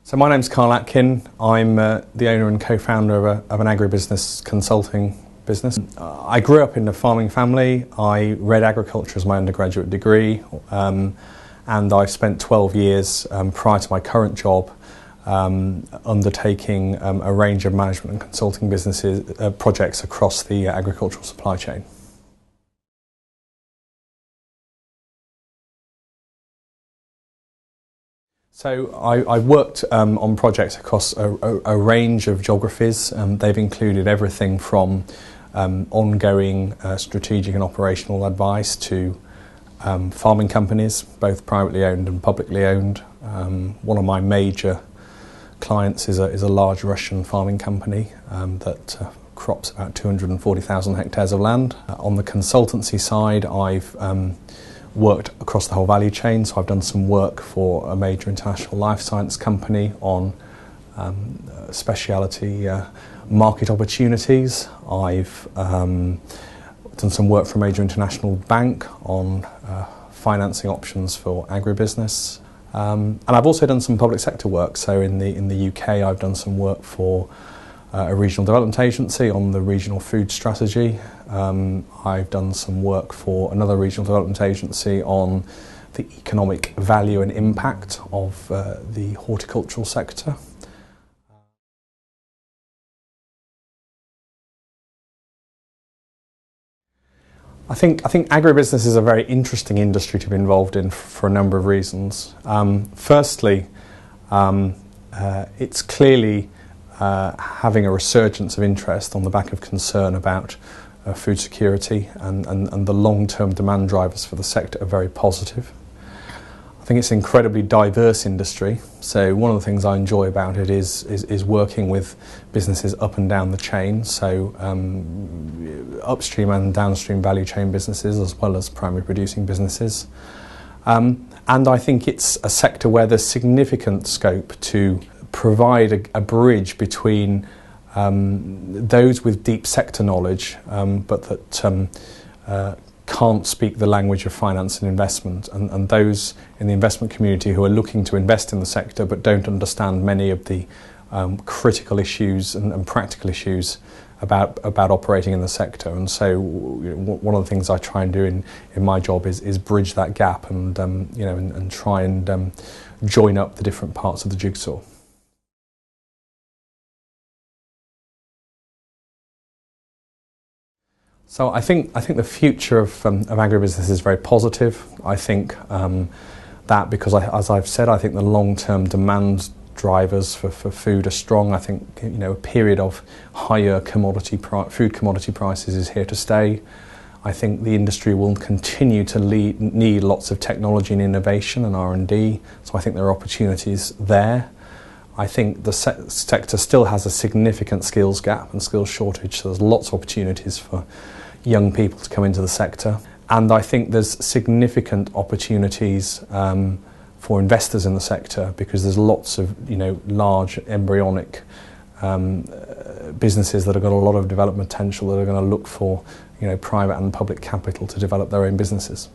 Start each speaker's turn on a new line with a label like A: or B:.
A: So my name's Atkin. I'm the owner and co-founder of an agribusiness consulting business. I grew up in a farming family. I read agriculture as my undergraduate degree, and I spent 12 years prior to my current job undertaking a range of management and consulting projects across the agricultural supply chain. So I worked on projects across a range of geographies. They've included everything from ongoing strategic and operational advice to farming companies, both privately owned and publicly owned. One of my major clients is a large Russian farming company that crops about 240,000 hectares of land. On the consultancy side, I've worked across the whole value chain, so I've done some work for a major international life science company on specialty market opportunities. I've done some work for a major international bank on financing options for agribusiness, and I've also done some public sector work. So in the UK, I've done some work for a regional development agency on the regional food strategy. I've done some work for another regional development agency on the economic value and impact of the horticultural sector. I think agribusiness is a very interesting industry to be involved in for a number of reasons. Firstly, it's clearly having a resurgence of interest on the back of concern about food security, and the long-term demand drivers for the sector are very positive. I think it's an incredibly diverse industry, so one of the things I enjoy about it is working with businesses up and down the chain, so upstream and downstream value chain businesses as well as primary producing businesses. And I think it's a sector where there's significant scope to provide a bridge between those with deep sector knowledge but that can't speak the language of finance and investment, and those in the investment community who are looking to invest in the sector but don't understand many of the critical issues and practical issues about operating in the sector. And so one of the things I try and do in my job is bridge that gap and and try and join up the different parts of the jigsaw. So I think the future of agribusiness is very positive. I think that because, as I've said, I think the long-term demand drivers for food are strong. I think a period of higher food commodity prices is here to stay. I think the industry will continue to need lots of technology and innovation and R&D. So I think there are opportunities there. I think the sector still has a significant skills gap and skills shortage, so there's lots of opportunities for young people to come into the sector. And I think there's significant opportunities for investors in the sector, because there's lots of large embryonic businesses that have got a lot of development potential that are going to look for private and public capital to develop their own businesses.